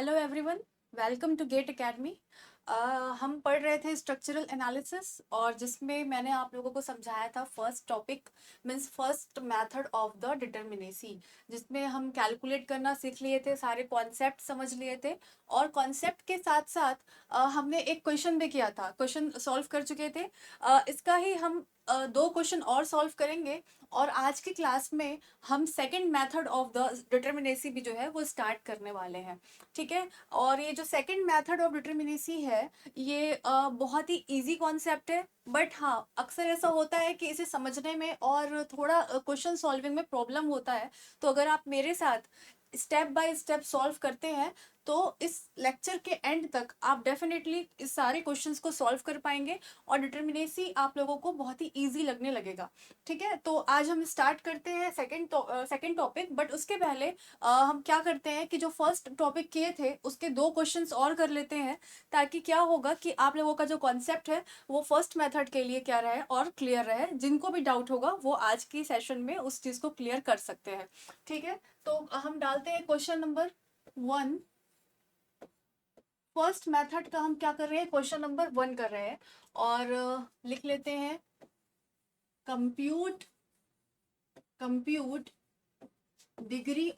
Hello everyone, welcome to GATE academy. हम पढ़ रहे थे स्ट्रक्चरल एनालिसिस और जिसमें मैंने आप लोगों को समझाया था first topic means first method of the determinacy, जिसमें हम कैलकुलेट करना सीख लिए थे, सारे कॉन्सेप्ट समझ लिए थे और कॉन्सेप्ट के साथ साथ हमने एक क्वेश्चन भी किया था, क्वेश्चन सॉल्व कर चुके थे। इसका ही हम दो क्वेश्चन और सॉल्व करेंगे और आज की क्लास में हम second method of the determinacy भी जो है वो स्टार्ट करने वाले हैं। ठीक है। और ये जो सेकंड मेथड ऑफ डिटर्मिनेसी है ये बहुत ही इजी कॉन्सेप्ट है, बट हाँ अक्सर ऐसा होता है कि इसे समझने में और थोड़ा क्वेश्चन सॉल्विंग में प्रॉब्लम होता है। तो अगर आप मेरे साथ स्टेप बाय स्टेप सॉल्व करते हैं तो इस लेक्चर के एंड तक आप डेफिनेटली इस सारे क्वेश्चंस को सॉल्व कर पाएंगे और डिटर्मिनेसी आप लोगों को बहुत ही इजी लगने लगेगा। ठीक है, तो आज हम स्टार्ट करते हैं सेकंड टॉपिक, बट उसके पहले हम क्या करते हैं कि जो फर्स्ट टॉपिक किए थे उसके दो क्वेश्चंस और कर लेते हैं, ताकि क्या होगा कि आप लोगों का जो कॉन्सेप्ट है वो फर्स्ट मेथड के लिए क्या रहे और क्लियर रहे। जिनको भी डाउट होगा वो आज की सेशन में उस चीज को क्लियर कर सकते हैं। ठीक है, तो हम डालते हैं क्वेश्चन नंबर 1। फर्स्ट मेथड का हम क्या कर रहे हैं, क्वेश्चन नंबर 1 कर रहे हैं और लिख लेते हैं compute compute degree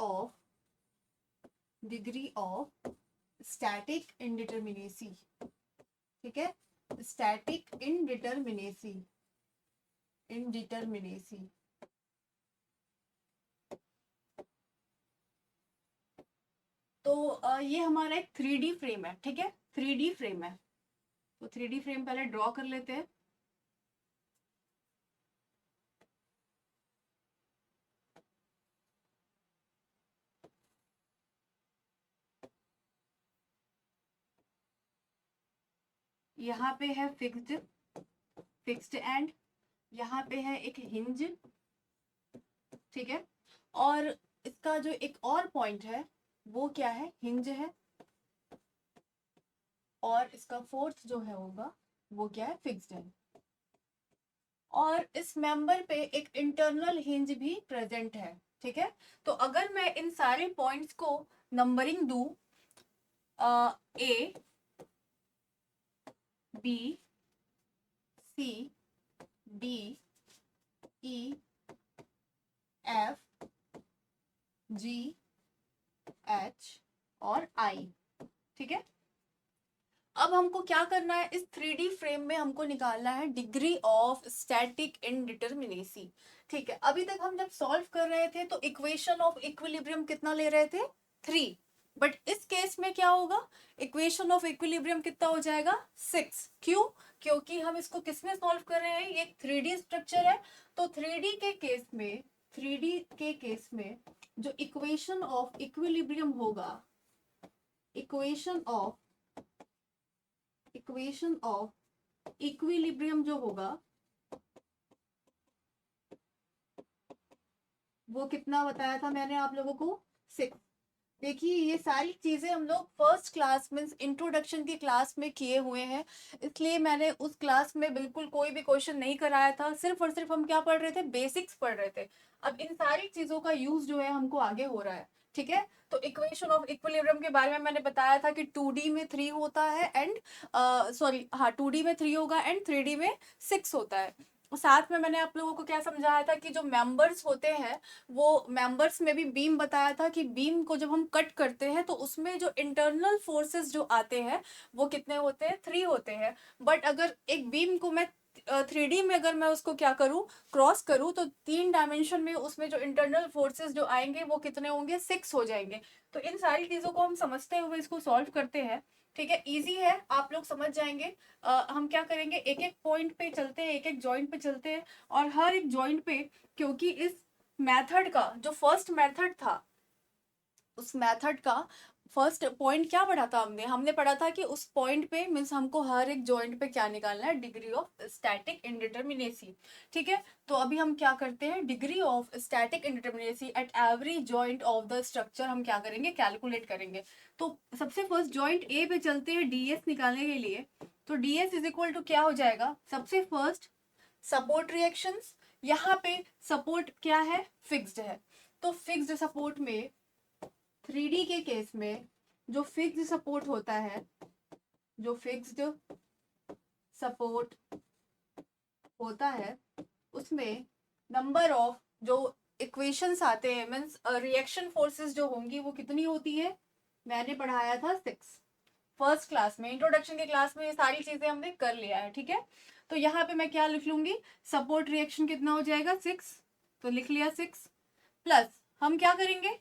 of static indeterminacy. ठीक है, स्टैटिक इनडिटर्मिनेसी। तो ये हमारा एक 3D फ्रेम है। ठीक है, 3D फ्रेम है, तो 3D फ्रेम पहले ड्रॉ कर लेते हैं। यहाँ पे है फिक्स्ड एंड, यहाँ पे है एक हिंज। ठीक है, और इसका जो एक और पॉइंट है वो क्या है, हिंज है, और इसका फोर्थ जो है होगा वो क्या है, फिक्स्ड है। और इस मेंबर पे एक इंटरनल हिंज भी प्रेजेंट है। ठीक है, तो अगर मैं इन सारे पॉइंट्स को नंबरिंग दूं, ए, बी, सी, D, E, F, G, H और आई। ठीक है, अब हमको क्या करना है, इस 3D फ्रेम में हमको निकालना है डिग्री ऑफ स्टैटिक इनडिटर्मिनेसी। ठीक है, अभी तक हम जब सॉल्व कर रहे थे तो इक्वेशन ऑफ इक्विलिब्रियम कितना ले रहे थे, 3। बट इस केस में क्या होगा, इक्वेशन ऑफ इक्विलिब्रियम कितना हो जाएगा, 6। क्यों, क्योंकि हम इसको किस में सॉल्व कर रहे हैं, ये एक 3D स्ट्रक्चर है। तो 3D के केस में जो इक्वेशन ऑफ इक्विलिब्रियम होगा, इक्वेशन ऑफ इक्विलिब्रियम जो होगा वो कितना बताया था मैंने आप लोगों को, 6। देखिए ये सारी चीजें हम लोग फर्स्ट क्लास मीन्स इंट्रोडक्शन की क्लास में किए हुए हैं, इसलिए मैंने उस क्लास में बिल्कुल कोई भी क्वेश्चन नहीं कराया था। सिर्फ और सिर्फ हम क्या पढ़ रहे थे, बेसिक्स पढ़ रहे थे। अब इन सारी चीजों का यूज जो है हमको आगे हो रहा है। ठीक है, तो इक्वेशन ऑफ इक्विलिब्रियम के बारे में मैंने बताया था कि 2D में 3 होता है एंड सॉरी हाँ 2D में 3 होगा एंड 3D में 6 होता है। साथ में मैंने आप लोगों को क्या समझाया था कि जो मेंबर्स होते हैं वो मेंबर्स में भी बीम बताया था कि बीम को जब हम कट करते हैं तो उसमें जो इंटरनल फोर्सेस जो आते हैं वो कितने होते हैं, 3 होते हैं। बट अगर एक बीम को मैं 3D में अगर मैं उसको क्या करूं, क्रॉस करूं, तो 3 डायमेंशन में उसमें जो इंटरनल फोर्सेस जो आएंगे वो कितने होंगे, 6 हो जाएंगे। तो इन सारी चीजों को हम समझते हुए इसको सॉल्व करते हैं। ठीक है, इजी है, आप लोग समझ जाएंगे। हम क्या करेंगे, एक एक पॉइंट पे चलते हैं, एक एक जॉइंट पे चलते हैं और हर एक जॉइंट पे, क्योंकि इस मेथड का जो फर्स्ट मेथड था उस मेथड का फर्स्ट पॉइंट क्या पढ़ा था हमने हमने पढ़ा था कि उस पॉइंट पे मीन्स हमको हर एक जॉइंट पे क्या निकालना है, डिग्री ऑफ स्टैटिक इंडिटर्मिनेसी। ठीक है, तो अभी हम क्या करते हैं, degree of static indeterminacy at every joint of the structure हम क्या करेंगे, कैलकुलेट करेंगे। तो सबसे फर्स्ट जॉइंट ए पे चलते हैं डीएस निकालने के लिए। तो डीएस इज इक्वल टू क्या हो जाएगा, सबसे फर्स्ट सपोर्ट रिएक्शंस। यहाँ पे सपोर्ट क्या है, फिक्स्ड है। तो फिक्स्ड सपोर्ट में 3D के केस में जो फिक्स्ड सपोर्ट होता है, जो फिक्स्ड सपोर्ट होता है उसमें नंबर ऑफ जो इक्वेशंस आते हैं, मीन्स रिएक्शन फोर्सेस जो होंगी वो कितनी होती है, मैंने पढ़ाया था 6 फर्स्ट क्लास में, इंट्रोडक्शन के क्लास में ये सारी चीजें हमने कर लिया है, ठीक है। तो यहाँ पे मैं क्या लिख लूंगी, सपोर्ट रिएक्शन कितना हो जाएगा 6, तो लिख लिया 6 प्लस हम क्या करेंगे,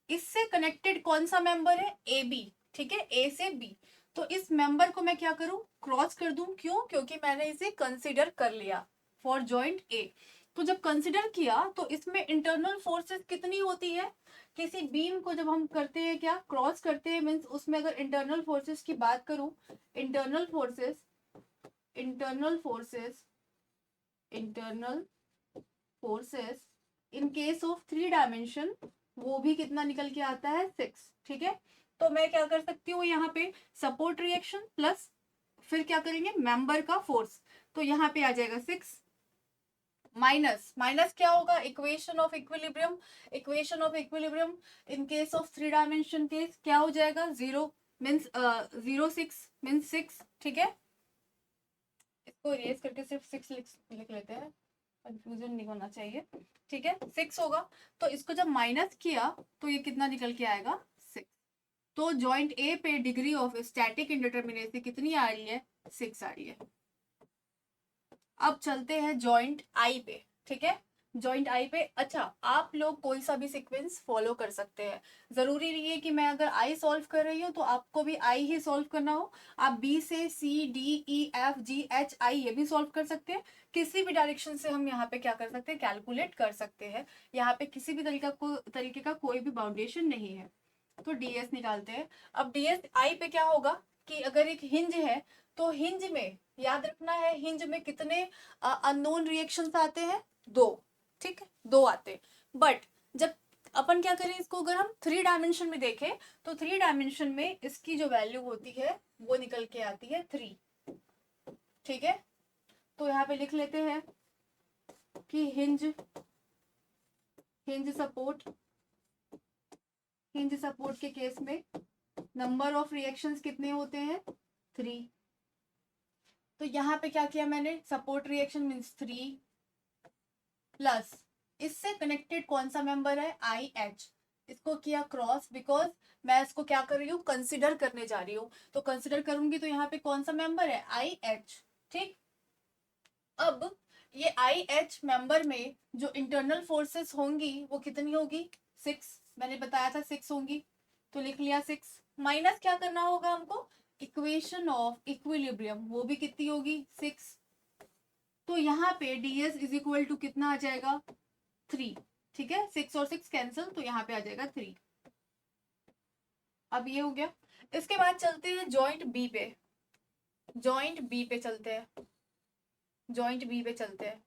इससे कनेक्टेड कौन सा मेंबर है, ए बी, ठीक है, ए से बी। तो इस मेंबर को मैं क्या करूं, क्रॉस कर दूं, क्यों, क्योंकि मैंने इसे कंसिडर कर लिया फॉर जॉइंट ए। तो जब कंसिडर किया तो इसमें इंटरनल फोर्सेस कितनी होती है, किसी बीम को जब हम करते हैं क्या, क्रॉस करते हैं, मीन्स उसमें अगर इंटरनल फोर्सेस की बात करूं, internal forces internal forces internal forces in case of 3 dimension, वो भी कितना निकल के आता है 6, ठीक है। तो मैं क्या कर सकती हूँ यहाँ पे, सपोर्ट रिएक्शन प्लस फिर क्या करेंगे, मेंबर का फोर्स, तो यहाँ पे आ जाएगा 6 माइनस माइनस क्या होगा, equation of equilibrium, equation of equilibrium in case of 3 dimension case क्या हो जाएगा, 0 मीन्स 0 6 मीन्स 6, ठीक है। इसको इरेज करके सिर्फ 6 लिख लेते हैं, कंफ्यूजन नहीं होना चाहिए, ठीक है, 6 होगा। तो इसको जब माइनस किया तो ये कितना निकल के आएगा 6। तो जॉइंट ए पे डिग्री ऑफ स्टैटिक इंडिटरमिनेसी कितनी आ रही है, 6 आ रही है। अब चलते हैं जॉइंट आई पे, ठीक है, जॉइंट आई पे। अच्छा, आप लोग कोई सा भी सीक्वेंस फॉलो कर सकते हैं, जरूरी नहीं है कि मैं अगर आई सॉल्व कर रही हूँ तो आपको भी आई ही सॉल्व करना हो। आप बी से C D E F G H I ये भी सॉल्व कर सकते हैं, किसी भी डायरेक्शन से हम यहाँ पे क्या कर सकते हैं, कैलकुलेट कर सकते हैं। यहाँ पे किसी भी तरीके का कोई भी बाउंडेशन नहीं है। तो डीएस निकालते हैं। अब डीएस आई पे क्या होगा कि अगर एक हिंज है तो हिंज में याद रखना है, हिंज में कितने अननोन रिएक्शंस आते हैं, 2, ठीक है, 2 आते हैं। बट जब अपन क्या करें, इसको अगर हम 3 डायमेंशन में देखें तो 3 डायमेंशन में इसकी जो वैल्यू होती है वो निकल के आती है 3, ठीक है। तो यहाँ पे लिख लेते हैं कि हिंज सपोर्ट के केस में नंबर ऑफ रिएक्शंस कितने होते हैं, 3। तो यहाँ पे क्या किया मैंने, सपोर्ट रिएक्शन मीन्स 3 प्लस इससे कनेक्टेड कौन सा मेंबर है, आई एच, इसको किया क्रॉस, बिकॉज मैं इसको क्या कर रही हूँ, कंसिडर करने जा रही हूँ। तो कंसिडर करूंगी तो यहाँ पे कौन सा मेंबर है, आई एच, ठीक। अब ये आई एच मेंबर में जो इंटरनल फोर्सेस होंगी वो कितनी होगी, 6, मैंने बताया था 6 होंगी, तो लिख लिया 6। माइनस क्या करना होगा हमको, इक्वेशन ऑफ इक्विलिब्रियम, वो भी कितनी होगी 6। तो यहाँ पे ds इज इक्वल टू कितना आ जाएगा 3, ठीक है, 6 और 6 कैंसिल, तो यहाँ पे आ जाएगा 3। अब ये हो गया। इसके बाद चलते हैं जॉइंट बी पे, जॉइंट बी पे चलते हैं, जॉइंट बी पे चलते हैं।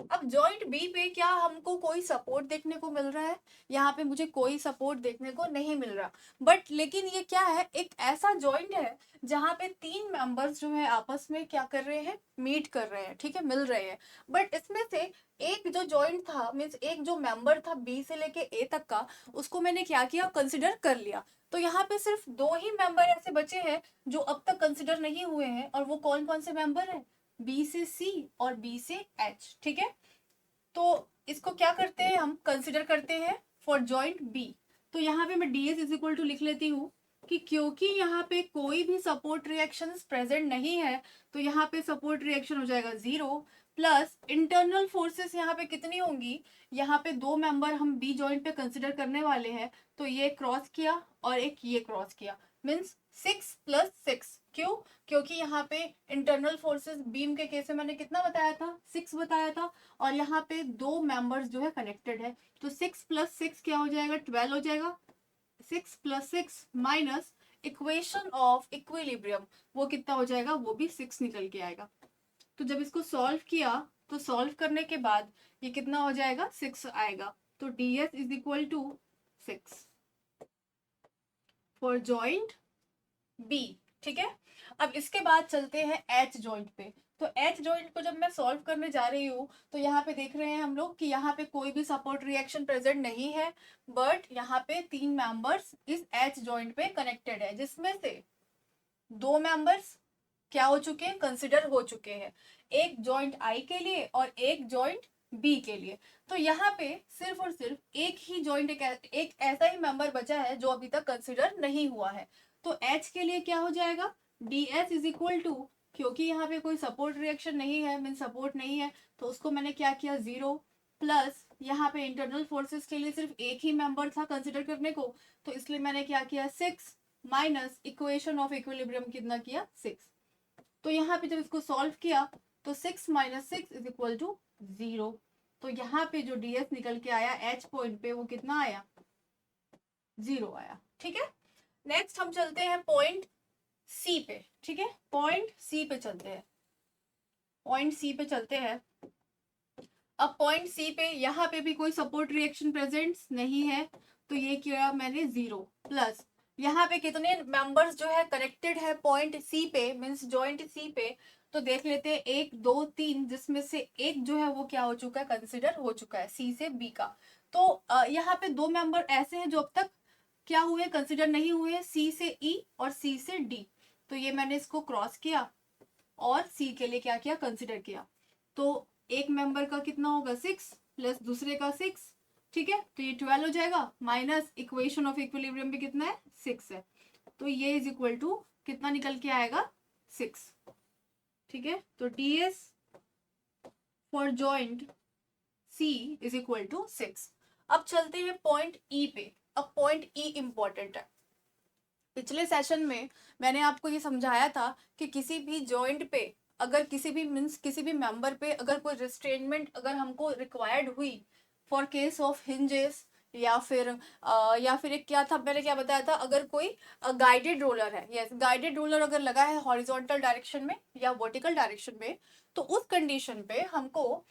अब जॉइंट बी पे क्या हमको कोई सपोर्ट देखने को मिल रहा है, यहाँ पे मुझे कोई सपोर्ट देखने को नहीं मिल रहा। बट लेकिन ये क्या है, एक ऐसा जॉइंट है जहाँ पे 3 मेंबर्स जो है आपस में क्या कर रहे हैं, मीट कर रहे हैं, ठीक है, मिल रहे हैं। बट इसमें से एक जो जॉइंट था, मीन्स एक जो मेंबर था बी से लेके ए तक का, उसको मैंने क्या किया, कंसिडर कर लिया। तो यहाँ पे सिर्फ 2 ही मेंबर ऐसे बचे हैं जो अब तक कंसिडर नहीं हुए हैं, और वो कौन कौन से मेंबर है, बी से सी और बी से एच, ठीक है। तो इसको क्या करते हैं, हम कंसिडर करते हैं फॉर जॉइंट बी। तो यहाँ पे मैं ds इज इक्वल टू लिख लेती हूँ कि क्योंकि यहाँ पे कोई भी सपोर्ट रिएक्शन प्रेजेंट नहीं है, तो यहाँ पे सपोर्ट रिएक्शन हो जाएगा 0 प्लस इंटरनल फोर्सेस यहाँ पे कितनी होंगी, यहाँ पे 2 मेंबर हम बी जॉइंट पे कंसिडर करने वाले हैं, तो ये क्रॉस किया और एक ये क्रॉस किया, मीन्स 6 प्लस 6। क्यों, क्योंकि यहाँ पे इंटरनल फोर्सेस बीम के केस में मैंने कितना बताया था, 6 बताया था, और यहाँ पे 2 मेंबर्स जो है कनेक्टेड है, तो 6 प्लस 6 क्या हो जाएगा, 12 हो जाएगा। 6 plus 6 minus equation of equilibrium, वो कितना हो जाएगा, वो भी 6 निकल के आएगा। तो जब इसको सॉल्व किया तो सॉल्व करने के बाद ये कितना हो जाएगा, 6 आएगा। तो ds is equal to 6 for joint B, ठीक है। अब इसके बाद चलते हैं एच जॉइंट पे। तो एच जॉइंट को जब मैं सॉल्व करने जा रही हूँ तो यहाँ पे देख रहे हैं हम लोग कि यहाँ पे कोई भी सपोर्ट रिएक्शन प्रेजेंट नहीं है, बट यहाँ पे 3 मेंबर्स इस एच जॉइंट पे कनेक्टेड है, जिसमें से 2 मेंबर्स क्या हो चुके हैं, कंसिडर हो चुके हैं, एक जॉइंट आई के लिए और एक जॉइंट बी के लिए। तो यहाँ पे सिर्फ और सिर्फ एक ही जॉइंट, एक ऐसा ही मेंबर बचा है जो अभी तक कंसिडर नहीं हुआ है। तो एच के लिए क्या हो जाएगा, D H is equal to, क्योंकि यहाँ पे कोई सपोर्ट रिएक्शन नहीं है, मीन सपोर्ट नहीं है, तो उसको मैंने क्या किया, 0 प्लस यहाँ पे इंटरनल फोर्सेस के लिए सिर्फ एक ही मेंबर था कंसिडर करने को, तो इसलिए मैंने क्या किया, 6 माइनस इक्वेशन ऑफ इक्विलिब्रियम कितना किया, 6। तो यहाँ पे जब इसको सॉल्व किया तो 6 माइनस 6 इज इक्वल टू 0। तो यहाँ पे जो डी एस निकल के आया एच पॉइंट पे वो कितना आया, 0 आया। ठीक है, नेक्स्ट हम चलते हैं पॉइंट सी पे। ठीक है, पॉइंट सी पे चलते हैं, पॉइंट सी पे चलते हैं। अब पॉइंट सी पे यहाँ पे भी कोई सपोर्ट रिएक्शन प्रेजेंट नहीं है, तो ये किया मैंने 0 प्लस यहाँ पे कितने मेंबर्स जो है कनेक्टेड है पॉइंट सी पे, मींस जॉइंट सी पे, तो देख लेते हैं 1 2 3, जिसमें से एक जो है वो क्या हो चुका है, कंसिडर हो चुका है, सी से बी का। तो यहाँ पे 2 मेंबर ऐसे हैं जो अब तक क्या हुए, कंसिडर नहीं हुए, सी से ई और सी से डी। तो ये मैंने इसको क्रॉस किया और सी के लिए क्या किया, कंसिडर किया। तो एक मेंबर का कितना होगा, 6 प्लस दूसरे का 6, ठीक है, तो ये 12 हो जाएगा, माइनस इक्वेशन ऑफ इक्विलिब्रियम भी कितना है, 6 है, तो ये इज इक्वल टू कितना निकल के आएगा, 6। ठीक है, तो D S for joint C is equal to 6। अब चलते हैं पॉइंट ई पे। अब पॉइंट ई इंपॉर्टेंट है। पिछले सेशन में मैंने आपको ये समझाया था कि किसी भी जॉइंट पे अगर किसी भी मीन्स किसी भी मेंबर पे अगर कोई रिस्ट्रेनमेंट अगर हमको रिक्वायर्ड हुई फॉर केस ऑफ हिंजेस, या फिर एक क्या था, मैंने क्या बताया था, अगर कोई गाइडेड रोलर है, यस गाइडेड रोलर अगर लगा है हॉरिजॉन्टल डायरेक्शन में या वर्टिकल डायरेक्शन में, तो उस कंडीशन पे हमको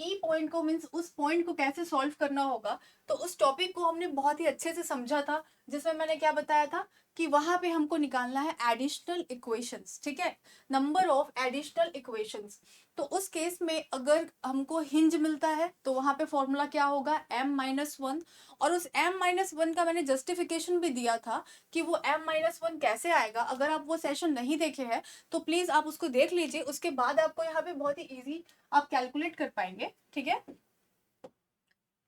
ई पॉइंट को मीन्स उस पॉइंट को कैसे सॉल्व करना होगा, तो उस टॉपिक को हमने बहुत ही अच्छे से समझा था, जिसमें मैंने क्या बताया था कि वहां पे हमको निकालना है एडिशनल इक्वेशंस। ठीक है, नंबर ऑफ एडिशनल इक्वेशंस। तो उस केस में अगर हमको हिंज मिलता है तो वहां पे फॉर्मूला क्या होगा, m-1, और उस m-1 का मैंने जस्टिफिकेशन भी दिया था कि वो m-1 कैसे आएगा। अगर आप वो सेशन नहीं देखे हैं तो प्लीज आप उसको देख लीजिए, उसके बाद आपको यहाँ पे बहुत ही इजी आप कैलकुलेट कर पाएंगे। ठीक है,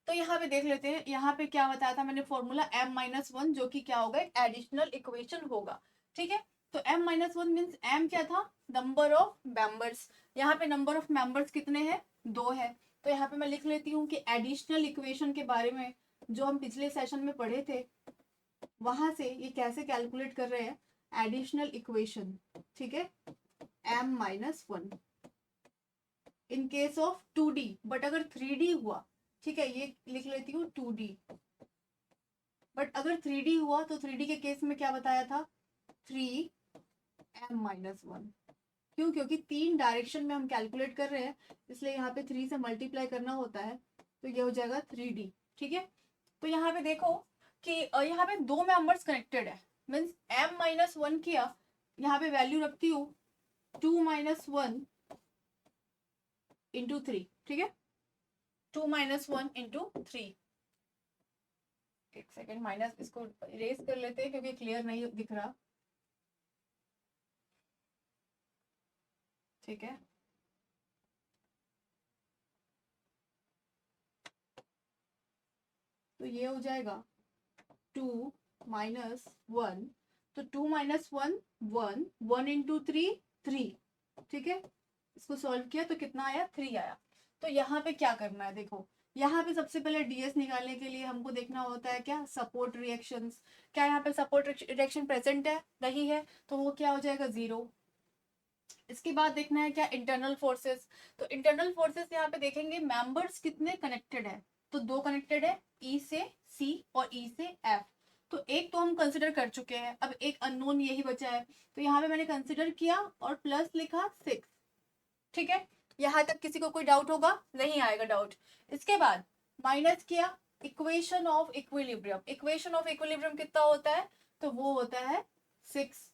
तो यहाँ पे देख लेते हैं, यहाँ पे क्या बताया था मैंने, फॉर्मूला m-1 जो कि क्या होगा, एक एडिशनल इक्वेशन होगा। ठीक है, तो m-1 मीन्स m क्या था, नंबर ऑफ मेंबर्स। यहाँ पे नंबर ऑफ मेंबर्स कितने हैं, 2 है। तो यहाँ पे मैं लिख लेती हूँ कि एडिशनल इक्वेशन के बारे में जो हम पिछले सेशन में पढ़े थे, वहां से ये कैसे कैलकुलेट कर रहे हैं, एडिशनल इक्वेशन। ठीक है, m-1 in case of 2D, but अगर 3D हुआ, ठीक है, ये लिख लेती हूँ 2D, बट अगर 3D हुआ तो 3D के केस में क्या बताया था, 3m-1। क्यों, क्योंकि 3 डायरेक्शन में हम कैलकुलेट कर रहे हैं, इसलिए यहाँ पे 3 से मल्टीप्लाई करना होता है, तो ये हो जाएगा 3D। ठीक है, तो यहाँ पे देखो कि यहाँ पे 2 मेंबर्स कनेक्टेड है, मीन्स m-1 किया, यहाँ पे वैल्यू रखती हूँ 2-1 इंटू 3। ठीक है, 2-1 इंटू 3। एक सेकेंड, माइनस इसको इरेज कर लेते हैं क्योंकि क्लियर नहीं दिख रहा। ठीक है, तो ये हो जाएगा 2-1, तो 2-1 1, 1 इंटू 3 3। ठीक है, इसको सॉल्व किया तो कितना आया, 3 आया। तो यहाँ पे क्या करना है, देखो यहाँ पे सबसे पहले डीएस निकालने के लिए हमको देखना होता है क्या, सपोर्ट रिएक्शंस। क्या यहाँ पे सपोर्ट रिएक्शन प्रेजेंट है, नहीं है, तो वो क्या हो जाएगा, 0। इसके बाद देखना है क्या, इंटरनल फोर्सेस। तो इंटरनल फोर्सेस यहाँ पे देखेंगे मेंबर्स कितने कनेक्टेड है, तो 2 कनेक्टेड है, ई से सी और ई से एफ। तो एक तो हम कंसिडर कर चुके हैं, अब एक अननोन यही बचा है, तो यहाँ पे मैंने कंसिडर किया और प्लस लिखा 6। ठीक है, यहाँ तक किसी को कोई डाउट होगा, नहीं आएगा डाउट। इसके बाद माइनस किया equation of equilibrium. Equation of equilibrium कितना होता है, तो वो होता है 6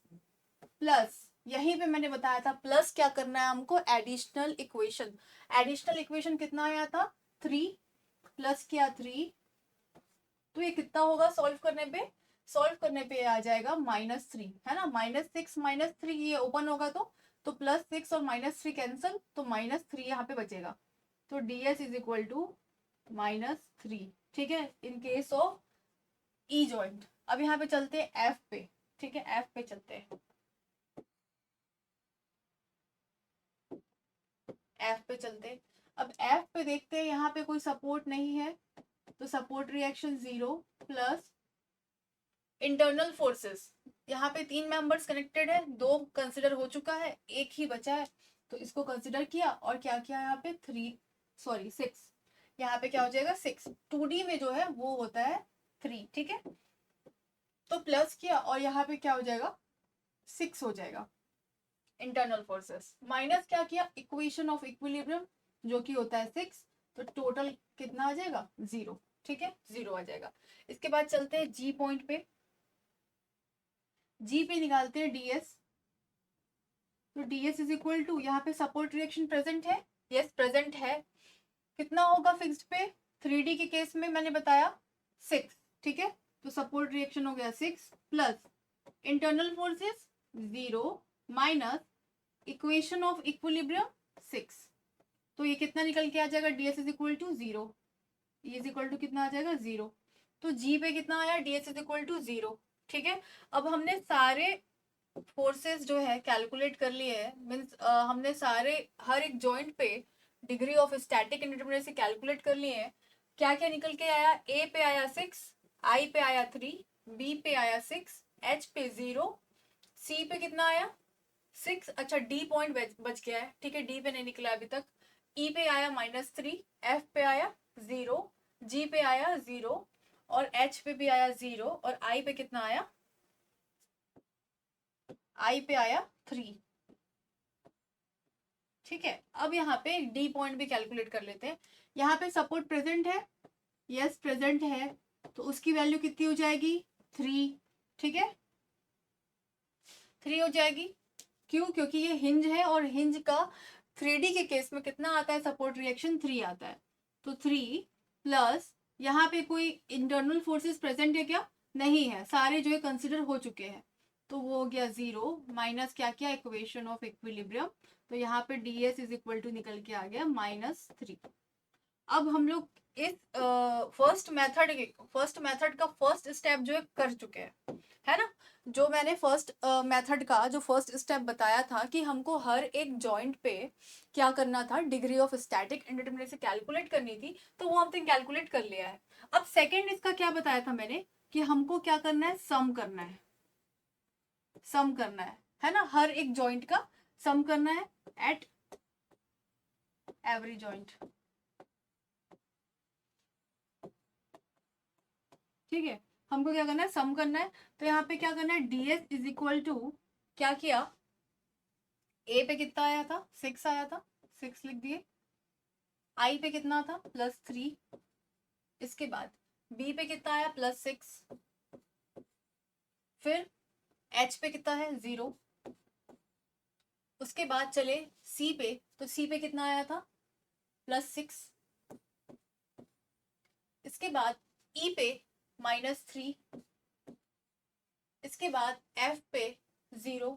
प्लस यहीं पे मैंने बताया था प्लस क्या करना है हमको, एडिशनल इक्वेशन। एडिशनल इक्वेशन कितना आया था, 3 प्लस किया 3, तो ये कितना होगा सॉल्व करने पे, सॉल्व करने पे आ जाएगा -3, है ना, -6 -3 ये ओपन होगा तो +6 और -3 कैंसिल, तो -3 यहाँ पे बचेगा, तो ds इज इक्वल टू -3, ठीक है, in case of E joint. अब यहाँ पे चलते हैं एफ पे, ठीक है, एफ पे चलते हैं, एफ पे चलते हैं। अब एफ पे देखते हैं, यहाँ पे कोई सपोर्ट नहीं है, तो support reaction 0 plus internal forces, यहाँ पे 3 मेंबर्स कनेक्टेड है, 2 कंसिडर हो चुका है, एक ही बचा है, तो इसको कंसिडर किया और क्या किया यहाँ पे 6, यहाँ पे क्या हो जाएगा 6, 2D में जो है वो होता है 3, ठीक है, तो प्लस किया और यहाँ पे क्या हो जाएगा 6 हो जाएगा इंटरनल फोर्सेस, माइनस क्या किया इक्वेशन ऑफ इक्विलिब्रियम जो कि होता है 6, तो टोटल कितना आ जाएगा 0, ठीक है, 0 आ जाएगा। इसके बाद चलते हैं जी पॉइंट पे, जी पे निकालते हैं ds, तो ds इज इक्वल टू, यहाँ पे सपोर्ट रिएक्शन प्रेजेंट है, यस प्रेजेंट है, कितना होगा फिक्स्ड पे, 3D के केस में मैंने बताया 6, ठीक है, तो सपोर्ट रिएक्शन हो गया 6 plus internal forces 0 minus equation of equilibrium 6, तो ये कितना निकल के आ जाएगा ds इज इक्वल टू 0, ये इज इक्वल टू कितना आ जाएगा 0, तो जी पे कितना आया ds इज इक्वल टू 0, ठीक है। अब हमने सारे फोर्सेस जो है कैलकुलेट कर लिए हैं, मीन्स हमने सारे हर एक जॉइंट पे degree of static indeterminacy calculate कर लिए हैं। क्या क्या निकल के आया, ए पे आया 6, आई पे आया 3, बी पे आया 6, एच पे 0, सी पे कितना आया 6, अच्छा डी पॉइंट बच गया है, ठीक है, डी पे नहीं निकला अभी तक, ई पे आया -3, एफ पे आया 0, जी पे आया 0 और एच पे भी आया 0 और आई पे कितना आया, आई पे आया 3, ठीक है। अब यहाँ पे डी पॉइंट भी कैलकुलेट कर लेते हैं, यहाँ पे सपोर्ट प्रेजेंट है, यस प्रेजेंट है, तो उसकी वैल्यू कितनी हो जाएगी 3, ठीक है, 3 हो जाएगी, क्यों, क्योंकि ये हिंज है और हिंज का 3D के केस में कितना आता है सपोर्ट रिएक्शन 3 आता है, तो 3 प्लस यहाँ पे कोई इंटरनल फोर्सेस प्रेजेंट है क्या, नहीं है, सारे जो है कंसिडर हो चुके हैं, तो वो हो गया 0 माइनस क्या किया इक्वेशन ऑफ इक्विलिब्रियम, तो यहाँ पे ds इज इक्वल टू निकल के आ गया -3। अब हम लोग इस फर्स्ट मेथड का फर्स्ट स्टेप जो है कर चुके हैं, है ना, जो मैंने फर्स्ट मेथड का जो फर्स्ट स्टेप बताया था कि हमको हर एक जॉइंट पे क्या करना था, degree of static indeterminacy calculate करनी थी, तो वो हमने कैलकुलेट कर लिया है। अब सेकंड इसका क्या बताया था मैंने कि हमको क्या करना है, सम करना है, सम करना है ना, हर एक जॉइंट का सम करना है एट एवरी जॉइंट, ठीक है, हमको क्या करना है सम करना है, तो यहाँ पे क्या करना है ds इज इक्वल टू, क्या किया a पे कितना आया था 6 आया था, 6 लिख दिए, i पे कितना था +3, इसके बाद b पे कितना आया +6, फिर h पे कितना है 0, उसके बाद चले c पे, तो c पे कितना आया था +6, इसके बाद e पे -3, इसके बाद f पे 0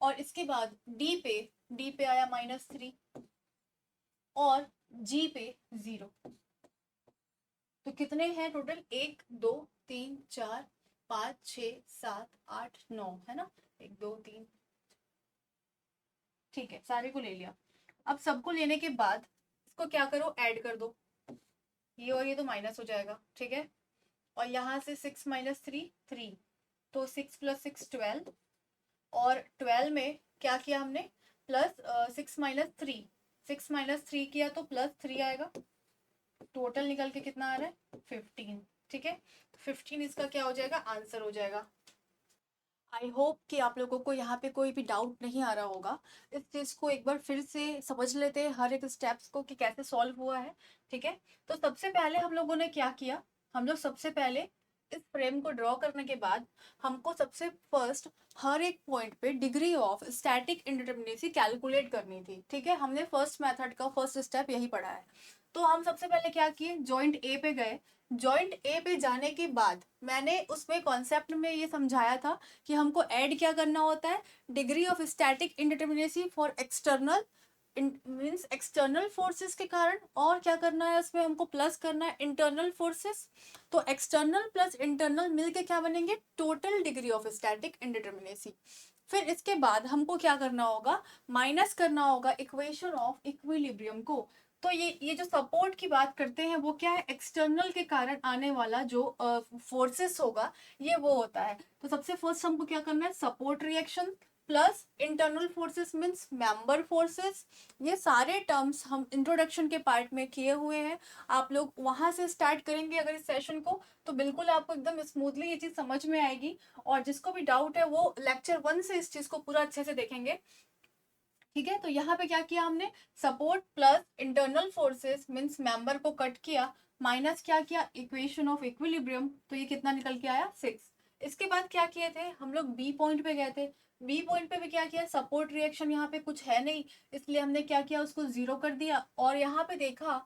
और इसके बाद d पे आया -3 और g पे 0, तो कितने हैं टोटल 1 2 3 4 5 6 7 8 9, है ना, 1 2 3, ठीक है, सारे को ले लिया। अब सबको लेने के बाद इसको क्या करो ऐड कर दो, ये और ये तो माइनस हो जाएगा, ठीक है, और यहाँ से 6 - 3 3, तो 6 + 6 12, और 12 में क्या किया हमने प्लस 6 - 3, 6 - 3 किया तो +3 आएगा, टोटल निकल के कितना आ रहा है 15, ठीक है, तो 15 इसका क्या हो जाएगा आंसर हो जाएगा। आई होप कि आप लोगों को यहाँ पे कोई भी डाउट नहीं आ रहा होगा, इस चीज़ को एक बार फिर से समझ लेते हैं हर एक स्टेप्स को कि कैसे सॉल्व हुआ है, ठीक है। तो सबसे पहले हम लोगों ने क्या किया, हम लोग सबसे पहले इस फ्रेम को ड्रॉ करने के बाद हमको सबसे फर्स्ट हर एक पॉइंट पे degree of static indeterminacy calculate करनी थी। ठीक है, हमने फर्स्ट मेथड का फर्स्ट स्टेप यही पढ़ा है। तो हम सबसे पहले क्या किए, जॉइंट ए पे गए। जॉइंट ए पे जाने के बाद मैंने उसमें कॉन्सेप्ट में ये समझाया था कि हमको ऐड क्या करना होता है, degree of static indeterminacy for external means external forces के कारण, और क्या करना है उसमें हमको प्लस करना है इंटरनल फोर्सेस। तो एक्सटर्नल प्लस इंटरनल मिलके क्या बनेंगे, total degree of static indeterminacy. फिर इसके बाद हमको क्या करना होगा, माइनस करना होगा इक्वेशन ऑफ इक्विलिब्रियम को। तो ये जो सपोर्ट की बात करते हैं वो क्या है, एक्सटर्नल के कारण आने वाला जो फोर्सेस होगा ये वो होता है। तो सबसे फर्स्ट हमको क्या करना है, support reaction plus internal forces means member forces. ये सारे टर्म्स हम इंट्रोडक्शन के पार्ट में किए हुए हैं। आप लोग वहां से स्टार्ट करेंगे अगर इस सेशन को, तो बिल्कुल आपको एकदम स्मूथली ये चीज समझ में आएगी। और जिसको भी डाउट है वो लेक्चर 1 से इस चीज को पूरा अच्छे से देखेंगे। ठीक है, तो यहाँ पे क्या किया हमने, support plus internal forces means member को कट किया, माइनस क्या किया इक्वेशन ऑफ इक्विलिब्रियम, तो ये कितना निकल के आया 6। इसके बाद क्या किए थे हम लोग, बी पॉइंट पे गए थे। बी पॉइंट पे भी क्या किया, सपोर्ट रिएक्शन यहाँ पे कुछ है नहीं, इसलिए हमने क्या किया उसको 0 कर दिया। और यहाँ पे देखा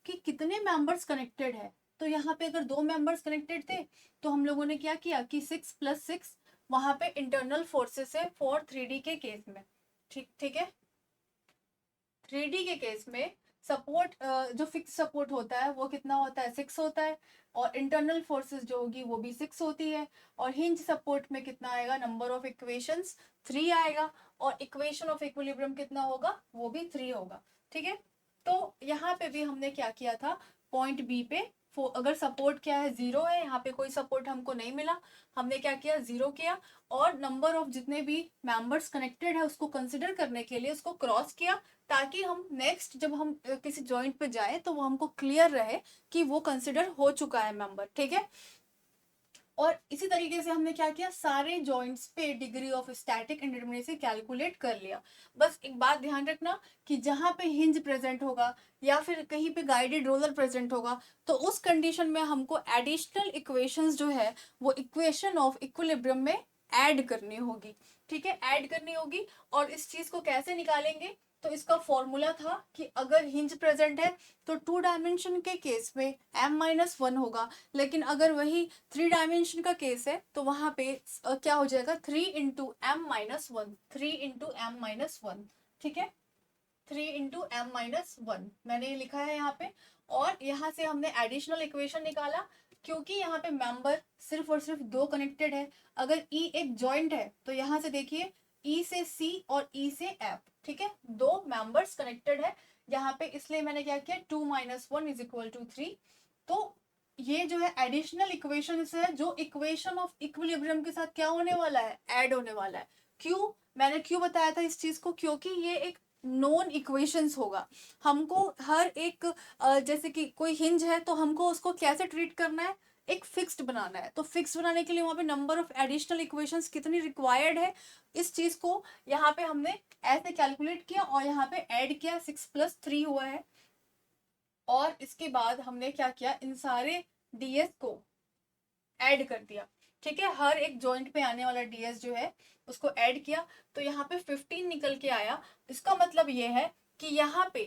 कि कितने मेंबर्स कनेक्टेड है। तो यहाँ पे अगर 2 मेंबर्स कनेक्टेड थे तो हम लोगों ने क्या किया कि 6 + 6 वहां पे इंटरनल फोर्सेस है फॉर 3D के केस में। ठीक ठीक है, 3D के केस में सपोर्ट जो फिक्स सपोर्ट होता है वो कितना होता है, 6 होता है। और इंटरनल फोर्सेस जो होगी वो भी 6 होती है। और हिंज सपोर्ट में कितना आएगा, नंबर ऑफ इक्वेशंस 3 आएगा। और इक्वेशन ऑफ इक्विलिब्रियम कितना होगा, वो भी 3 होगा। ठीक है, तो यहाँ पे भी हमने क्या किया था, पॉइंट बी पे अगर सपोर्ट क्या है 0 है, यहाँ पे कोई सपोर्ट हमको नहीं मिला, हमने क्या किया 0 किया। और नंबर ऑफ जितने भी मेंबर्स कनेक्टेड है उसको कंसिडर करने के लिए उसको क्रॉस किया, ताकि हम नेक्स्ट जब हम किसी जॉइंट पे जाए तो वो हमको क्लियर रहे कि वो कंसिडर हो चुका है मेंबर। ठीक है, और इसी तरीके से हमने क्या किया, सारे जॉइंट्स पे degree of static indeterminacy calculate कर लिया। बस एक बात ध्यान रखना कि जहां पे हिंज प्रेजेंट होगा या फिर कहीं पे गाइडेड रोलर प्रेजेंट होगा, तो उस कंडीशन में हमको एडिशनल इक्वेशंस जो है वो इक्वेशन ऑफ इक्विलिब्रियम में ऐड करनी होगी। ठीक है, ऐड करनी होगी। और इस चीज को कैसे निकालेंगे, तो इसका फॉर्मूला था कि अगर हिंज प्रेजेंट है तो 2 डायमेंशन के केस में m-1 होगा, लेकिन अगर वही 3 डायमेंशन का केस है तो वहां पे क्या हो जाएगा, 3 इंटू m-1, 3 इंटू m-1। ठीक है, 3 इंटू m-1 मैंने ये लिखा है यहाँ पे। और यहाँ से हमने एडिशनल इक्वेशन निकाला, क्योंकि यहाँ पे मेंबर सिर्फ और सिर्फ 2 कनेक्टेड है। अगर ई एक जॉइंट है तो यहाँ से देखिए ई से सी और ई से एफ, ठीक है, 2 मेंबर्स कनेक्टेड है यहाँ पे, इसलिए मैंने क्या किया 2 - 1 = 3। तो ये जो है एडिशनल इक्वेशन है जो इक्वेशन ऑफ इक्विलिब्रियम के साथ क्या होने वाला है, ऐड होने वाला है। क्यों, मैंने क्यों बताया था इस चीज को, क्योंकि ये एक नॉन इक्वेशंस होगा। हमको हर एक जैसे कि कोई हिंज है तो हमको उसको कैसे ट्रीट करना है, एक फिक्स्ड बनाना है। तो फिक्स बनाने के लिए वहां पे नंबर ऑफ एडिशनल इक्वेशंस कितनी रिक्वायर्ड है, इस चीज को यहाँ पे हमने ऐसे कैलकुलेट किया और यहाँ पे ऐड किया, 6 + 3 हुआ है। और इसके बाद हमने क्या किया, इन सारे डीएस को ऐड कर दिया। ठीक है, हर एक जॉइंट पे आने वाला डीएस जो है उसको ऐड किया, तो यहाँ पे 15 निकल के आया। इसका मतलब ये है कि यहाँ पे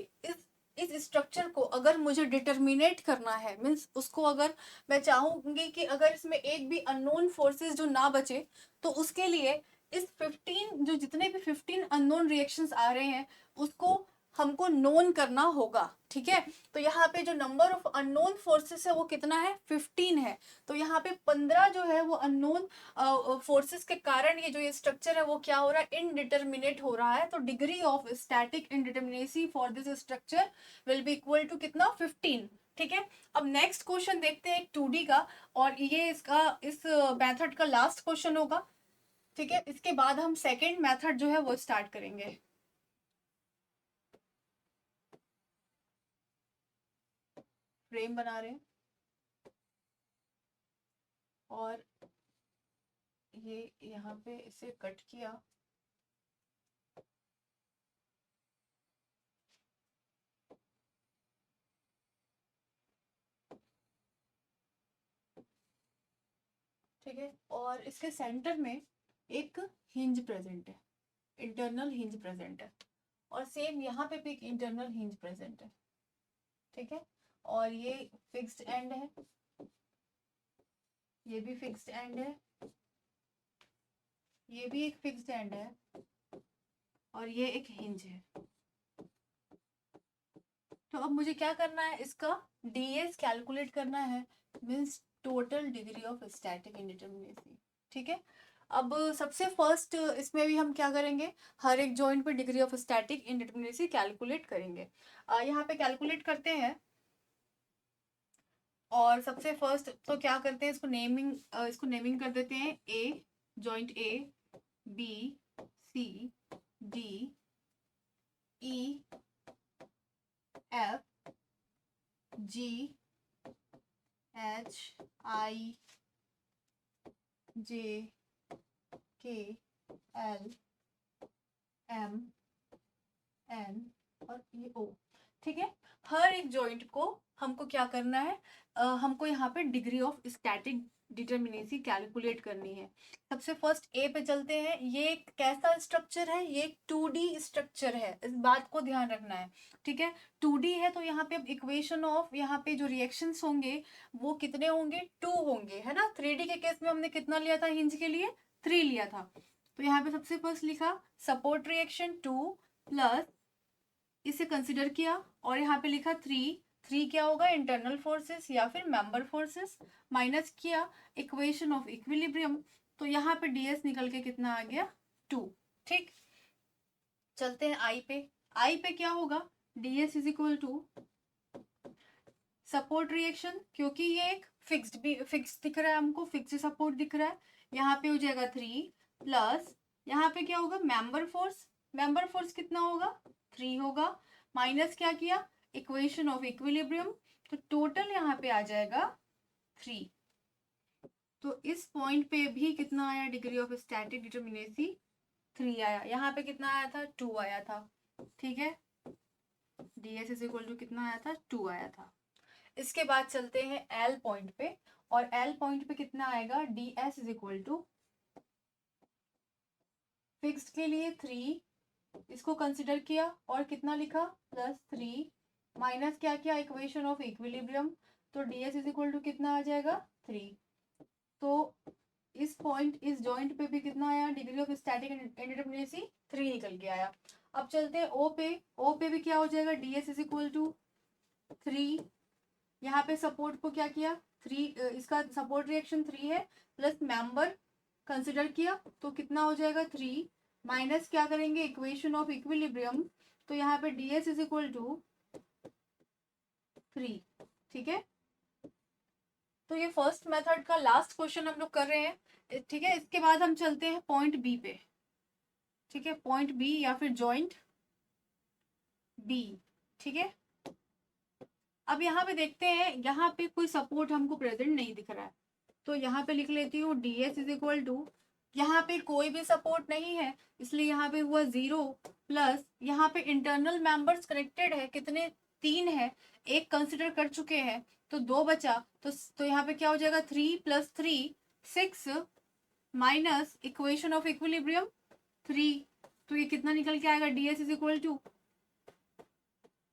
इस स्ट्रक्चर को अगर मुझे डिटर्मिनेट करना है, मीन्स उसको अगर मैं चाहूंगी कि अगर इसमें एक भी अननोन फोर्सेस जो ना बचे, तो उसके लिए इस 15 जो जितने भी 15 अननोन रिएक्शंस आ रहे हैं उसको हमको नोन करना होगा। ठीक है, तो यहाँ पे जो नंबर ऑफ अननोन फोर्सेस है वो कितना है, 15 है। तो यहाँ पे 15 जो है वो अननोन फोर्सेस के कारण ये जो ये स्ट्रक्चर है वो क्या हो रहा है, इनडिटर्मिनेट हो रहा है। तो degree of static indeterminacy for this structure will be equal to कितना, 15। ठीक है, अब नेक्स्ट क्वेश्चन देखते हैं एक 2D का, और ये इसका इस मेथड का लास्ट क्वेश्चन होगा। ठीक है, इसके बाद हम सेकेंड मेथड जो है वो स्टार्ट करेंगे। फ्रेम बना रहे हैं और ये यहाँ पे इसे कट किया, है, और इसके सेंटर में एक हिंज प्रेजेंट है, इंटरनल हिंज प्रेजेंट है, और सेम यहाँ पे भी एक इंटरनल हिंज प्रेजेंट है, ठीक है। और ये फिक्स्ड एंड है, ये भी फिक्स्ड एंड है, ये भी एक फिक्स्ड एंड है, और ये एक हिंज है। तो अब मुझे क्या करना है, इसका डीएस कैलकुलेट करना है, means total degree of static indeterminacy, ठीक है। अब सबसे फर्स्ट इसमें भी हम क्या करेंगे, हर एक जॉइंट पे degree of static indeterminacy calculate करेंगे। यहाँ पे कैलकुलेट करते हैं, और सबसे फर्स्ट तो क्या करते हैं, इसको नेमिंग कर देते हैं, ए, जॉइंट ए, बी, सी, D, E, F, G, H, आई, जे, के, एल, एम, एन और ये ओ, ठीक है। हर एक जॉइंट को हमको क्या करना है, हमको यहाँ पे degree of static determinacy calculate करनी है। सबसे फर्स्ट ए पे चलते हैं। ये एक कैसा स्ट्रक्चर है, ये एक 2D स्ट्रक्चर है, इस बात को ध्यान रखना है, ठीक है। 2D है तो यहाँ पे अब इक्वेशन ऑफ, यहाँ पे जो रिएक्शंस होंगे वो कितने होंगे, 2 होंगे, है ना। 3D के केस में हमने कितना लिया था हिंज के लिए, 3 लिया था। तो यहाँ पे सबसे फर्स्ट लिखा सपोर्ट रिएक्शन 2 प्लस, इसे कंसिडर किया, और यहाँ पे लिखा 3 क्या होगा, इंटरनल फोर्सेस या फिर मेंबर फोर्सेस, माइनस किया इक्वेशन ऑफ इक्विलिब्रियम, तो यहाँ पे डीएस निकल के कितना आ गया, 2, ठीक। चलते हैं आई पे क्या होगा, DS is equal to support reaction, क्योंकि ये एक फिक्स्ड दिख रहा है हमको, फिक्स्ड सपोर्ट दिख रहा है, यहाँ पे हो जाएगा 3 प्लस, यहाँ पे क्या होगा, मेंबर फोर्स कितना होगा, 3 होगा, माइनस क्या किया, इक्वेशन ऑफ इक्विलिब्रियम, तो टोटल यहाँ पे आ जाएगा 3। तो इस पॉइंट पे भी कितना आया, डिग्री ऑफ स्टैटिक डिटर्मिनेसी 3 आया, यहाँ पे कितना आया था, 2 आया था, ठीक है। डीएस इज इक्वल टू कितना आया था, 2 आया था। इसके बाद चलते हैं एल पॉइंट पे, और एल पॉइंट पे कितना आएगा, D S is equal to fixed के लिए 3, इसको कंसिडर किया और कितना लिखा, +3, माइनस क्या किया, इक्वेशन ऑफ इक्विलिब्रियम, तो D S is equal to कितना आ जाएगा, 3। तो इस जॉइंट पे भी कितना आया, डिग्री ऑफ स्टैटिक इंडिटरमिनेसी 3 निकल के आया। अब चलते हैं ओ पे भी क्या हो जाएगा, D S is equal to 3, यहाँ पे सपोर्ट को क्या किया, 3, इसका सपोर्ट रिएक्शन 3 है, प्लस मेंबर कंसिडर किया तो कितना हो जाएगा, 3, माइनस क्या करेंगे, इक्वेशन ऑफ इक्विलिब्रियम, तो यहाँ पे ds इज इक्वल टू 3, ठीक है। तो ये फर्स्ट मेथड का लास्ट क्वेश्चन हम लोग कर रहे हैं, ठीक है। इसके बाद हम चलते हैं पॉइंट बी पे, ठीक है, पॉइंट बी या फिर जॉइंट बी, ठीक है। अब यहाँ पे देखते हैं, यहाँ पे कोई सपोर्ट हमको प्रेजेंट नहीं दिख रहा है, तो यहाँ पे लिख लेती हूँ ds इज इक्वल टू, यहाँ पे कोई भी सपोर्ट नहीं है इसलिए यहाँ पे हुआ 0, प्लस यहाँ पे इंटरनल मेंबर्स कनेक्टेड है, कितने, 3 है, एक कंसिडर कर चुके हैं तो 2 बचा, तो यहाँ पे क्या हो जाएगा, 3 + 3 6, माइनस इक्वेशन ऑफ इक्विलिब्रियम 3, तो ये कितना निकल के आएगा, ds इज इक्वल टू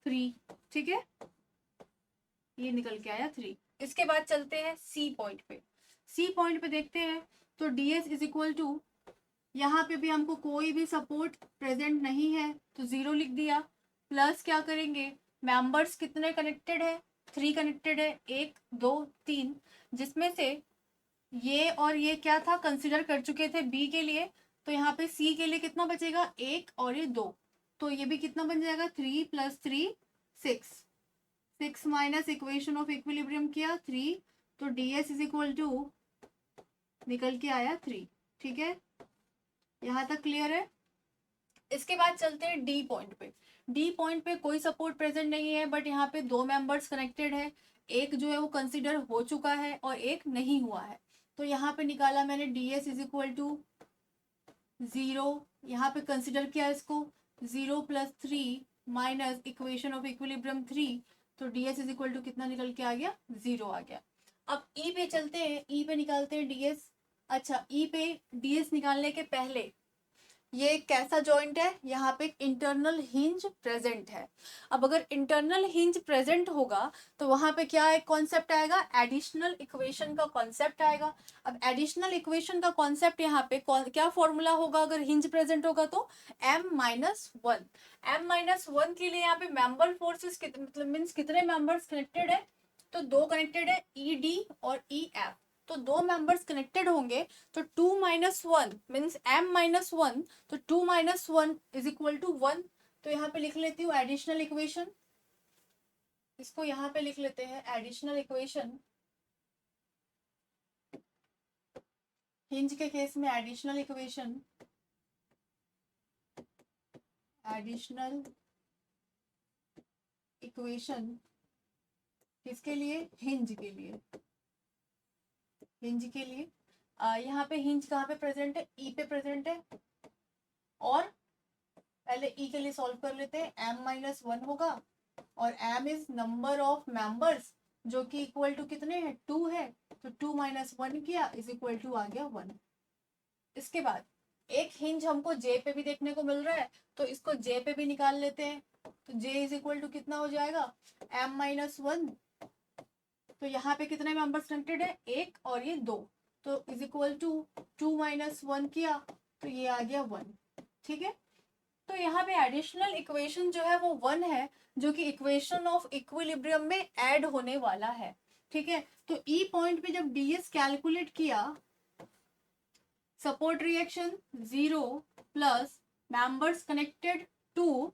3, ठीक है, ये निकल के आया 3। इसके बाद चलते हैं सी पॉइंट पे देखते हैं, तो ds इज इक्वल टू, यहाँ पे भी हमको कोई भी सपोर्ट प्रेजेंट नहीं है तो 0 लिख दिया, प्लस क्या करेंगे, मेंबर्स कितने कनेक्टेड है, 3 कनेक्टेड है, 1 2 3, जिसमें से ये और ये क्या था, कंसिडर कर चुके थे बी के लिए, तो यहाँ पे सी के लिए कितना बचेगा, 1 और ये 2, तो ये भी कितना बन जाएगा, 3 + 3 6 माइनस इक्वेशन ऑफ इक्विलिब्रियम किया 3, तो ds इज इक्वल टू निकल के आया 3, ठीक है। यहाँ तक क्लियर है। इसके बाद चलते हैं डी पॉइंट पे कोई सपोर्ट प्रेजेंट नहीं है, बट यहाँ पे 2 मेंबर्स कनेक्टेड है, एक जो है वो कंसिडर हो चुका है और एक नहीं हुआ है, तो यहाँ पे निकाला मैंने ds इज इक्वल टू 0, यहाँ पे कंसिडर किया इसको, 0 + 3 माइनस इक्वेशन ऑफ इक्विलिब्रियम 3, तो ds इज इक्वल टू कितना निकल के आ गया, 0 आ गया। अब ई पे चलते हैं, ई पे निकालते हैं ds, अच्छा, ई पे डीएस निकालने के पहले ये एक कैसा जॉइंट है, यहाँ पे इंटरनल हिंज प्रेजेंट है। अब अगर इंटरनल हिंज प्रेजेंट होगा तो वहां पे क्या एक कॉन्सेप्ट आएगा, एडिशनल इक्वेशन का कॉन्सेप्ट आएगा। अब एडिशनल इक्वेशन का कॉन्सेप्ट यहाँ पे क्या फॉर्मूला होगा अगर हिंज प्रेजेंट होगा तो m-1। m-1 के लिए यहाँ पे मेंबर फोर्सेस मतलब मीन्स कितने मेंबर्स कनेक्टेड है, तो दो कनेक्टेड है, ई डी और ई एफ। तो दो मेंबर्स कनेक्टेड होंगे तो 2-1 मीन्स m-1, तो 2-1 इज इक्वल टू 1। तो यहाँ पे लिख लेती हूँ एडिशनल इक्वेशन, इसको यहाँ पे लिख लेते हैं एडिशनल इक्वेशन। हिंज के केस में एडिशनल इक्वेशन, एडिशनल इक्वेशन किसके लिए, हिंज के लिए, हिंज के लिए। यहाँ पे हिंज कहाँ पे प्रेजेंट है, ई पे प्रेजेंट है। और पहले ई के लिए सॉल्व कर लेते हैं, m-1 होगा और m is number of members जो कि इक्वल टू कितने हैं, 2 है। तो 2-1 किया इज इक्वल टू आ गया 1। इसके बाद एक हिंज हमको जे पे भी देखने को मिल रहा है तो इसको जे पे भी निकाल लेते हैं। तो जे इज इक्वल टू कितना हो जाएगा, m-1। तो यहाँ पे कितने मेंबर्स कनेक्टेड है, एक और ये दो, तो इज इक्वल टू 2-1 किया तो ये आ गया 1। ठीक है, तो यहाँ पे एडिशनल इक्वेशन जो है वो 1 है जो कि इक्वेशन ऑफ इक्विलिब्रियम में ऐड होने वाला है। ठीक है, तो ई पॉइंट पे जब डीएस कैलकुलेट किया, support reaction 0 plus members connected 2,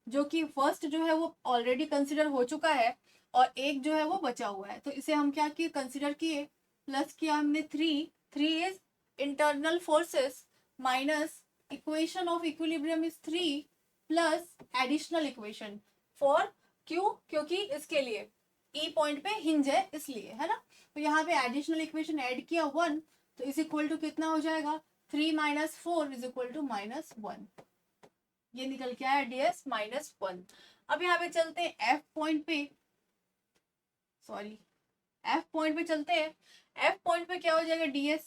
जो कि फर्स्ट जो है वो ऑलरेडी कंसिडर हो चुका है और एक जो है वो बचा हुआ है, तो इसे हम क्या किए, कंसिडर किए, प्लस किया हमने 3 is internal forces minus equation of equilibrium is 3 plus additional equation for क्यों, क्योंकि इसके लिए ई पॉइंट पे हिंज है इसलिए, है ना। तो यहाँ पे एडिशनल इक्वेशन ऐड किया 1, तो इज इक्वल टू कितना हो जाएगा, 3 - 4 इज इक्वल टू -1। ये निकल के आया ds -1। अब यहाँ पे चलते हैं एफ पॉइंट पे, सॉरी एफ पॉइंट पे चलते हैं। एफ पॉइंट पे क्या हो जाएगा ds,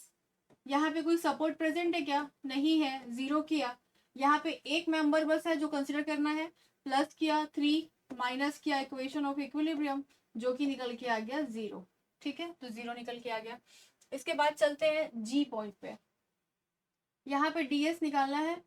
यहाँ पे कोई सपोर्ट प्रेजेंट है क्या, नहीं है, 0 किया। यहाँ पे एक मेंबर बस है जो कंसिडर करना है, प्लस किया 3 माइनस किया इक्वेशन ऑफ इक्विलिब्रियम जो कि निकल के आ गया 0। ठीक है, तो 0 निकल के आ गया। इसके बाद चलते हैं जी पॉइंट पे, यहाँ पे ds निकालना है।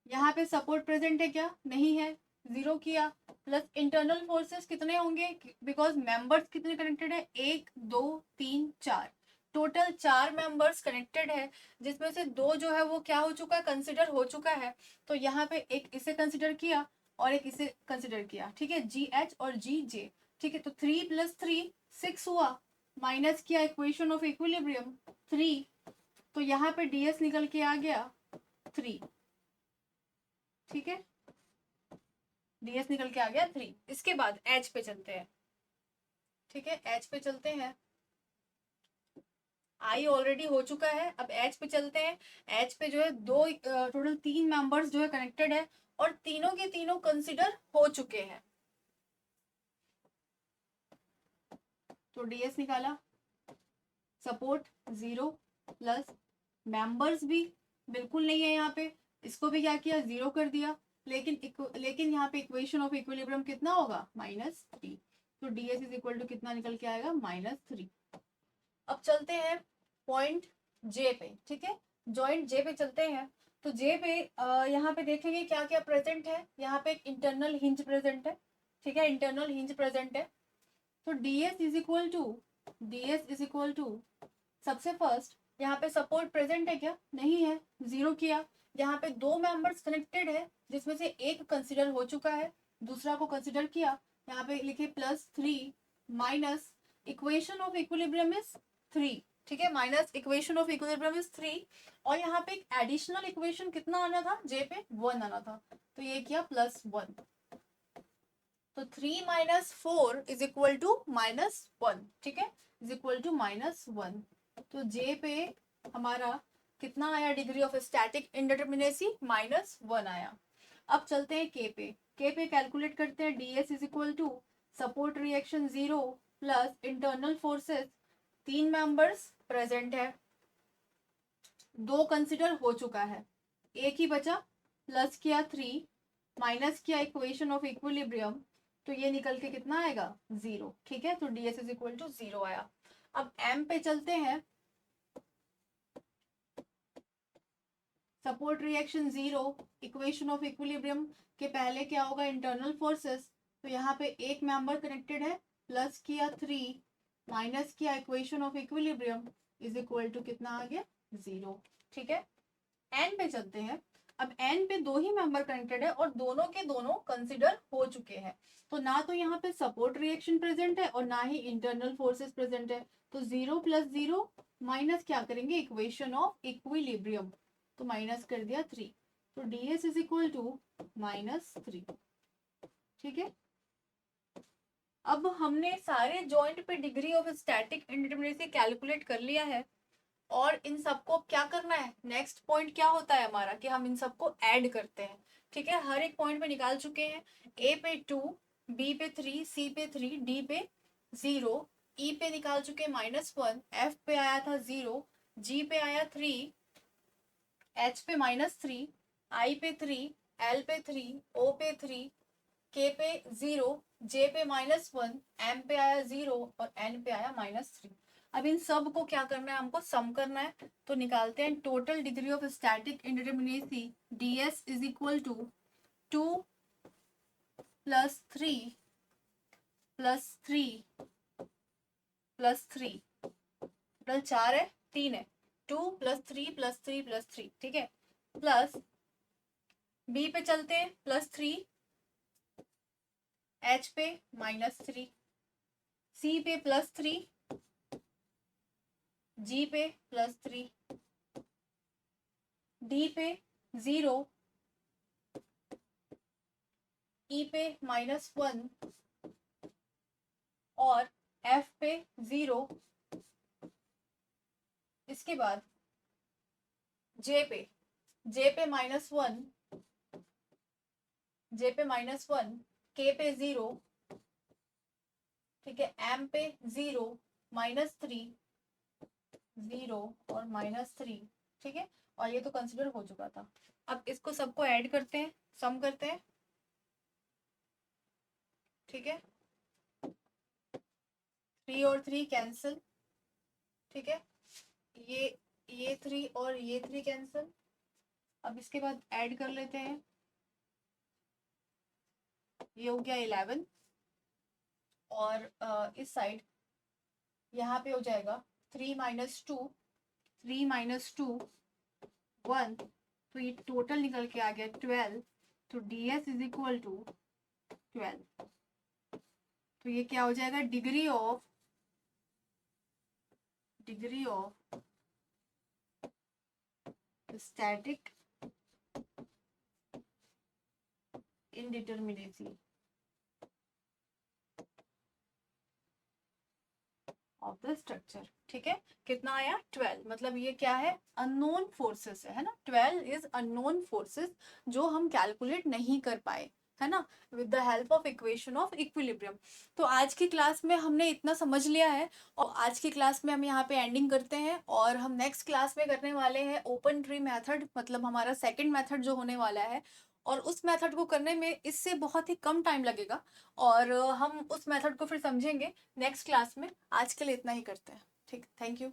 यहाँ पे सपोर्ट प्रेजेंट है क्या, नहीं है, 0 किया, प्लस इंटरनल फोर्सेस कितने होंगे, बिकॉज मेंबर्स कितने कनेक्टेड है, 1 2 3 4, टोटल 4 मेंबर्स कनेक्टेड है जिसमें से 2 जो है वो क्या हो चुका है, कंसिडर हो चुका है। तो यहाँ पे एक इसे कंसिडर किया और एक इसे कंसिडर किया। ठीक है, जी एच और जी जे। ठीक है, तो 3 + 3 6 हुआ, माइनस किया इक्वेशन ऑफ इक्विलिब्रियम 3, तो यहाँ पे ds निकल के आ गया 3। ठीक है, ds निकल के आ गया 3। इसके बाद h पे चलते हैं। ठीक है, h पे चलते हैं, i ऑलरेडी हो चुका है, अब h पे चलते हैं। h पे जो है दो टोटल 3 मेंबर्स जो है कनेक्टेड है और तीनों के तीनों कंसिडर हो चुके हैं। तो ds निकाला, सपोर्ट 0 प्लस मेंबर्स भी बिल्कुल नहीं है यहाँ पे, इसको भी क्या किया, 0 कर दिया। लेकिन यहाँ पे इक्वेशन ऑफ इक्विलिब्रियम कितना होगा, -3। तो ds इज इक्वल टू कितना निकल के आएगा, -3। अब चलते हैं पॉइंट जे पे। ठीक है, जॉइंट जे पे चलते हैं। तो जे पे यहाँ पे देखेंगे क्या क्या प्रेजेंट है। यहाँ पे एक इंटरनल हिंज प्रेजेंट है। ठीक है, इंटरनल हिंज प्रेजेंट है। तो ds इज इक्वल टू सबसे फर्स्ट यहाँ पे सपोर्ट प्रेजेंट है क्या, नहीं है, 0 किया। यहाँ पे दो मेंबर्स कनेक्टेड है जिसमें से एक कंसिडर हो चुका है, दूसरा को कंसिडर किया। यहाँ पे लिखे +3 minus equation of equilibrium is 3। ठीक है, minus equation of equilibrium is 3। और यहाँ पे एक एडिशनल इक्वेशन कितना आना था, जे पे 1 आना था, तो ये किया +1। तो 3 - 4 इज इक्वल टू -1। ठीक है, इज इक्वल टू -1। तो जे पे हमारा कितना आया, डिग्री ऑफ स्टैटिक इंडिटरमिनेसी -1 आया। अब चलते हैं के पे। के पे कैलकुलेट करते हैं, ds is equal to support reaction 0 plus internal forces, 3 members present है। 2 कंसिडर हो चुका है, एक ही बचा, प्लस किया 3, माइनस किया इक्वेशन ऑफ इक्विलिब्रियम, तो ये निकल के कितना आएगा 0। ठीक है, तो ds इज इक्वल टू 0 आया। अब m पे चलते हैं, support reaction 0, equation of equilibrium के पहले क्या होगा, इंटरनल फोर्सेस, तो यहाँ पे एक मेंबर कनेक्टेड है, प्लस किया 3, माइनस किया equation of equilibrium is equal to कितना आ गया 0। ठीक है, एन पे चलते हैं। अब एन पे 2 ही मेंबर कनेक्टेड है और दोनों के दोनों कंसिडर हो चुके हैं, तो ना तो यहाँ पे सपोर्ट रिएक्शन प्रेजेंट है और ना ही इंटरनल फोर्सेस प्रेजेंट है, तो 0 प्लस 0 माइनस क्या करेंगे इक्वेशन ऑफ इक्विलिब्रियम, तो माइनस कर दिया 3, तो ds इज इक्वल टू -3। ठीक है, अब हमने सारे जॉइंट पे degree of static indeterminacy calculate कर लिया है, और इन सबको क्या करना है, नेक्स्ट पॉइंट क्या होता है हमारा कि हम इन सबको ऐड करते हैं। ठीक है, हर एक पॉइंट पे निकाल चुके हैं, ए पे 2, बी पे 3, सी पे 3, डी पे 0, ई पे निकाल चुके -1, एफ पे आया था 0, जी पे आया 3, एच पे -3, आई पे 3, एल पे 3, ओ पे 3, के पे 0, जे पे -1, एम पे आया 0 और एन पे आया -3। अब इन सब को क्या करना है, हमको सम करना है, तो निकालते हैं total degree of static indeterminacy, ds is equal to 2 plus 3 plus 3 plus 3, total 4 है, 3 है, 2 प्लस 3 प्लस 3 प्लस 3। ठीक है, प्लस बी पे चलते हैं, +3, एच पे -3, सी पे +3, जी पे +3, डी पे 0, ई पे -1 और एफ पे 0। इसके बाद जे पे -1, जे पे -1, के पे 0। ठीक है, एम पे 0, -3, 0 और -3। ठीक है, और ये तो कंसिडर हो चुका था। अब इसको सबको ऐड करते हैं, सम करते हैं। ठीक है, 3 और 3 कैंसिल। ठीक है, ये 3 और ये 3 कैंसिल। अब इसके बाद ऐड कर लेते हैं, ये हो गया 11, और इस साइड यहाँ पे हो जाएगा 3 - 2, 3 - 2 1, तो ये टोटल निकल के आ गया 12, तो ds इज इक्वल टू 12। तो ये क्या हो जाएगा, degree of static indeterminacy of the structure. ठीक है, कितना आया 12, मतलब ये क्या है, अननोन फोर्सेस है ना, 12 इज अननोन फोर्सेस जो हम कैलकुलेट नहीं कर पाए, है ना, with the help of equation of equilibrium. तो आज की क्लास में हमने इतना समझ लिया है, और आज की क्लास में हम यहाँ पे एंडिंग करते हैं, और हम नेक्स्ट क्लास में करने वाले हैं ओपन ट्री मेथड, मतलब हमारा सेकंड मेथड जो होने वाला है, और उस मेथड को करने में इससे बहुत ही कम टाइम लगेगा, और हम उस मेथड को फिर समझेंगे नेक्स्ट क्लास में। आज के लिए इतना ही करते हैं, ठीक, थैंक यू।